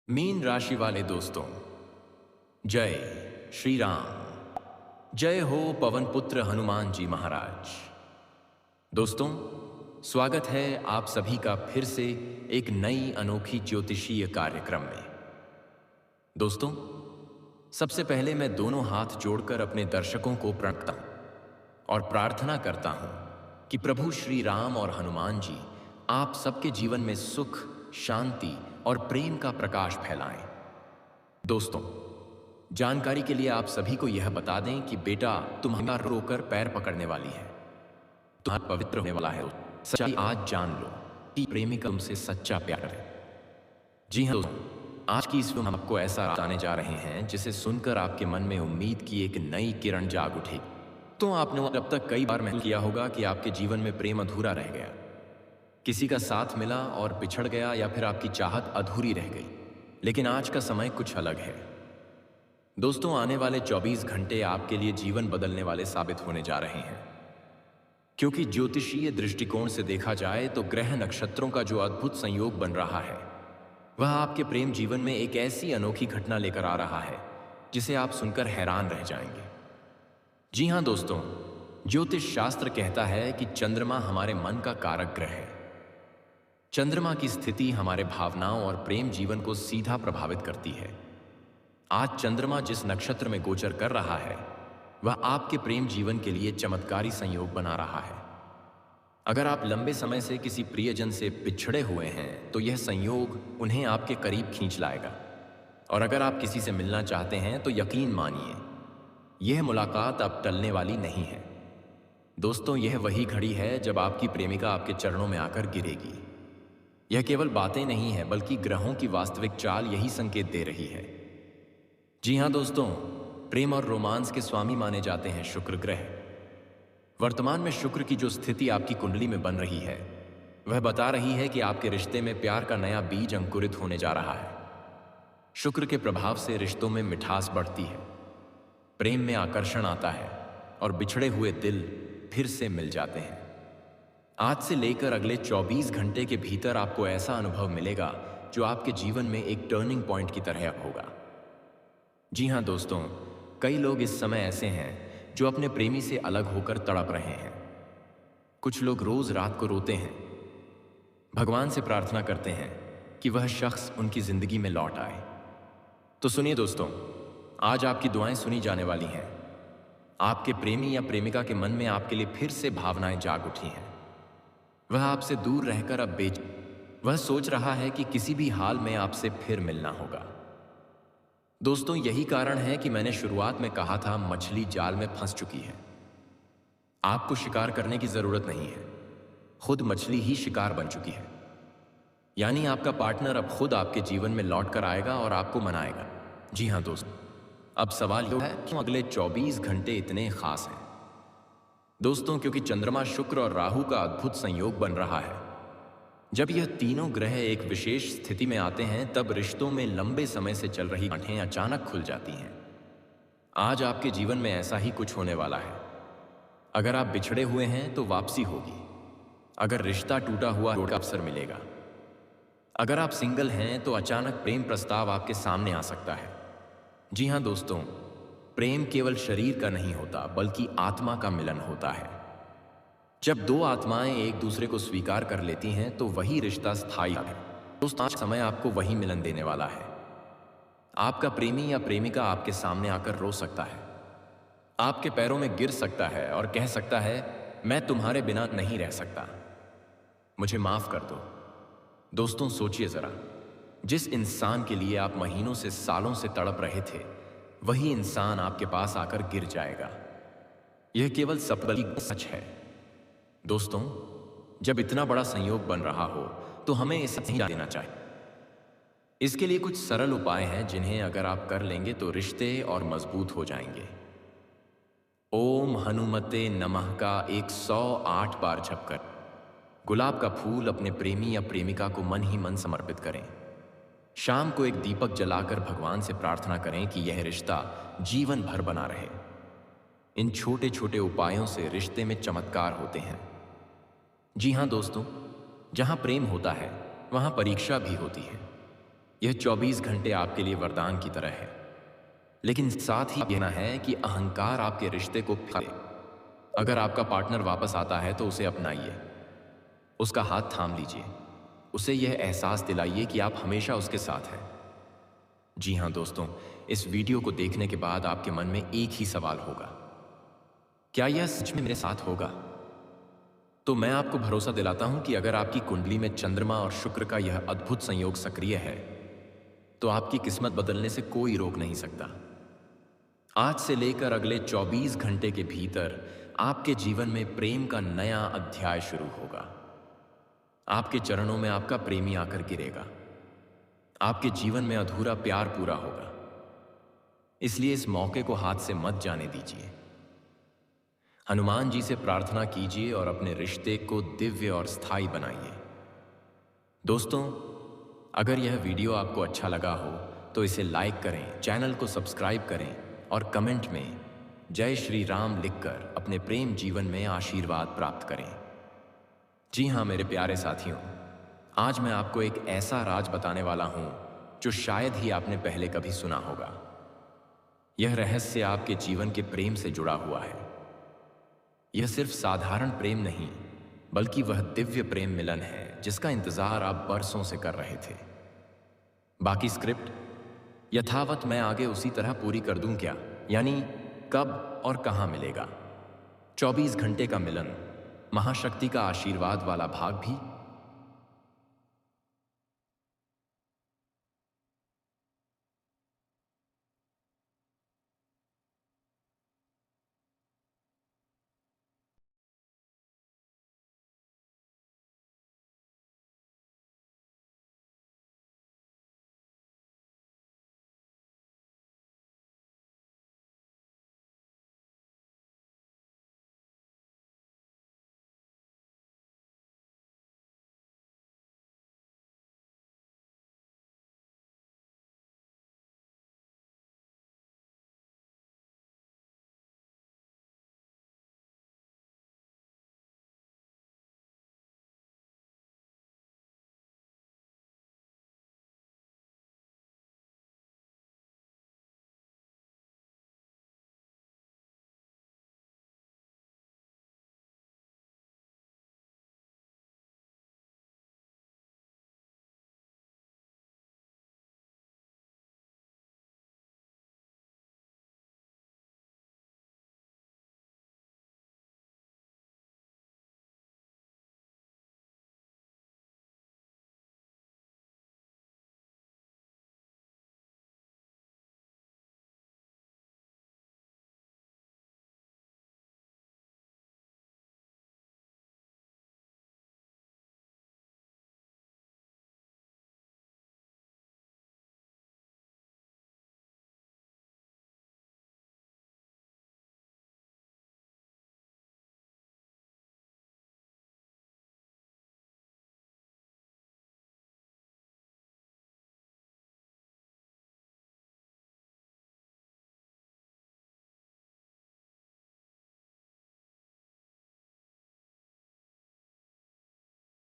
Mean राशि वाले दोस्तों, जय श्री राम। जय हो पवन पुत्र हनुमान जी महाराज। दोस्तों, स्वागत है आप सभी का फिर से एक नई अनोखी ज्योतिषीय कार्यक्रम में। दोस्तों, सबसे पहले मैं दोनों हाथ जोड़कर अपने दर्शकों को प्रणता हूं और प्रार्थना करता हूं कि प्रभु श्री राम और हनुमान जी आप सबके जीवन में सुख, शांति और प्रेम का प्रकाश फैलाएं। दोस्तों, जानकारी के लिए आप सभी को यह बता दें कि बेटा तुम्हारा रोकर पैर पकड़ने वाली है, तुम्हारा पवित्र होने वाला है। सच्चाई आज जान लो कि प्रेमिका तुमसे सच्चा प्यार है। जी हाँ दोस्तों, आज की इस फिल्म हम आपको ऐसा बताने जा रहे हैं जिसे सुनकर आपके मन में उम्मीद की एक नई किरण जाग उठेगी। तो आपने अब तक कई बार महसूस किया होगा कि आपके जीवन में प्रेम अधूरा रह गया, किसी का साथ मिला और बिछड़ गया, या फिर आपकी चाहत अधूरी रह गई। लेकिन आज का समय कुछ अलग है। दोस्तों, आने वाले 24 घंटे आपके लिए जीवन बदलने वाले साबित होने जा रहे हैं, क्योंकि ज्योतिषीय दृष्टिकोण से देखा जाए तो ग्रह नक्षत्रों का जो अद्भुत संयोग बन रहा है वह आपके प्रेम जीवन में एक ऐसी अनोखी घटना लेकर आ रहा है जिसे आप सुनकर हैरान रह जाएंगे। जी हां दोस्तों, ज्योतिष शास्त्र कहता है कि चंद्रमा हमारे मन का कारक ग्रह है। चंद्रमा की स्थिति हमारे भावनाओं और प्रेम जीवन को सीधा प्रभावित करती है। आज चंद्रमा जिस नक्षत्र में गोचर कर रहा है वह आपके प्रेम जीवन के लिए चमत्कारी संयोग बना रहा है। अगर आप लंबे समय से किसी प्रियजन से बिछड़े हुए हैं तो यह संयोग उन्हें आपके करीब खींच लाएगा, और अगर आप किसी से मिलना चाहते हैं तो यकीन मानिए यह मुलाकात अब टलने वाली नहीं है। दोस्तों, यह वही घड़ी है जब आपकी प्रेमिका आपके चरणों में आकर गिरेगी। यह केवल बातें नहीं है, बल्कि ग्रहों की वास्तविक चाल यही संकेत दे रही है। जी हां दोस्तों, प्रेम और रोमांस के स्वामी माने जाते हैं शुक्र ग्रह। वर्तमान में शुक्र की जो स्थिति आपकी कुंडली में बन रही है वह बता रही है कि आपके रिश्ते में प्यार का नया बीज अंकुरित होने जा रहा है। शुक्र के प्रभाव से रिश्तों में मिठास बढ़ती है, प्रेम में आकर्षण आता है और बिछड़े हुए दिल फिर से मिल जाते हैं। आज से लेकर अगले 24 घंटे के भीतर आपको ऐसा अनुभव मिलेगा जो आपके जीवन में एक टर्निंग पॉइंट की तरह होगा। जी हां दोस्तों, कई लोग इस समय ऐसे हैं जो अपने प्रेमी से अलग होकर तड़प रहे हैं। कुछ लोग रोज रात को रोते हैं, भगवान से प्रार्थना करते हैं कि वह शख्स उनकी जिंदगी में लौट आए। तो सुनिए दोस्तों, आज आपकी दुआएं सुनी जाने वाली हैं। आपके प्रेमी या प्रेमिका के मन में आपके लिए फिर से भावनाएं जाग उठी हैं। वह आपसे दूर रहकर अब वह सोच रहा है कि किसी भी हाल में आपसे फिर मिलना होगा। दोस्तों, यही कारण है कि मैंने शुरुआत में कहा था मछली जाल में फंस चुकी है। आपको शिकार करने की जरूरत नहीं है, खुद मछली ही शिकार बन चुकी है। यानी आपका पार्टनर अब खुद आपके जीवन में लौट कर आएगा और आपको मनाएगा। जी हां दोस्तों, अब सवाल यह है कि अगले 24 घंटे इतने खास हैं। दोस्तों, क्योंकि चंद्रमा, शुक्र और राहु का अद्भुत संयोग बन रहा है। जब यह तीनों ग्रह एक विशेष स्थिति में आते हैं तब रिश्तों में लंबे समय से चल रही गांठें अचानक खुल जाती हैं। आज आपके जीवन में ऐसा ही कुछ होने वाला है। अगर आप बिछड़े हुए हैं तो वापसी होगी, अगर रिश्ता टूटा हुआ का अवसर मिलेगा, अगर आप सिंगल हैं तो अचानक प्रेम प्रस्ताव आपके सामने आ सकता है। जी हां दोस्तों, प्रेम केवल शरीर का नहीं होता बल्कि आत्मा का मिलन होता है। जब दो आत्माएं एक दूसरे को स्वीकार कर लेती हैं तो वही रिश्ता स्थायी है। दोस्तों, आज समय आपको वही मिलन देने वाला है। आपका प्रेमी या प्रेमिका आपके सामने आकर रो सकता है, आपके पैरों में गिर सकता है और कह सकता है, मैं तुम्हारे बिना नहीं रह सकता, मुझे माफ कर दो। दोस्तों, सोचिए जरा, जिस इंसान के लिए आप महीनों से, सालों से तड़प रहे थे वही इंसान आपके पास आकर गिर जाएगा। यह केवल सपना सच है। दोस्तों, जब इतना बड़ा संयोग बन रहा हो तो हमें इसे नहीं देना चाहिए। इसके लिए कुछ सरल उपाय हैं जिन्हें अगर आप कर लेंगे तो रिश्ते और मजबूत हो जाएंगे। ओम हनुमते नमः का 108 बार जप कर गुलाब का फूल अपने प्रेमी या प्रेमिका को मन ही मन समर्पित करें। शाम को एक दीपक जलाकर भगवान से प्रार्थना करें कि यह रिश्ता जीवन भर बना रहे। इन छोटे छोटे उपायों से रिश्ते में चमत्कार होते हैं। जी हां दोस्तों, जहां प्रेम होता है वहां परीक्षा भी होती है। यह 24 घंटे आपके लिए वरदान की तरह है, लेकिन साथ ही कहना है कि अहंकार आपके रिश्ते को फले। अगर आपका पार्टनर वापस आता है तो उसे अपनाइए, उसका हाथ थाम लीजिए, उसे यह एहसास दिलाइए कि आप हमेशा उसके साथ हैं। जी हाँ दोस्तों, इस वीडियो को देखने के बाद आपके मन में एक ही सवाल होगा, क्या यह सच में मेरे साथ होगा? तो मैं आपको भरोसा दिलाता हूं कि अगर आपकी कुंडली में चंद्रमा और शुक्र का यह अद्भुत संयोग सक्रिय है, तो आपकी किस्मत बदलने से कोई रोक नहीं सकता। आज से लेकर अगले 24 घंटे के भीतर आपके जीवन में प्रेम का नया अध्याय शुरू होगा। आपके चरणों में आपका प्रेमी आकर गिरेगा, आपके जीवन में अधूरा प्यार पूरा होगा। इसलिए इस मौके को हाथ से मत जाने दीजिए। हनुमान जी से प्रार्थना कीजिए और अपने रिश्ते को दिव्य और स्थायी बनाइए। दोस्तों, अगर यह वीडियो आपको अच्छा लगा हो तो इसे लाइक करें, चैनल को सब्सक्राइब करें और कमेंट में जय श्री राम लिखकर अपने प्रेम जीवन में आशीर्वाद प्राप्त करें। जी हाँ मेरे प्यारे साथियों, आज मैं आपको एक ऐसा राज बताने वाला हूं जो शायद ही आपने पहले कभी सुना होगा। यह रहस्य आपके जीवन के प्रेम से जुड़ा हुआ है। यह सिर्फ साधारण प्रेम नहीं, बल्कि वह दिव्य प्रेम मिलन है जिसका इंतजार आप बरसों से कर रहे थे। बाकी स्क्रिप्ट यथावत मैं आगे उसी तरह पूरी कर दूं क्या, यानी कब और कहां मिलेगा, 24 घंटे का मिलन, महाशक्ति का आशीर्वाद वाला भाग भी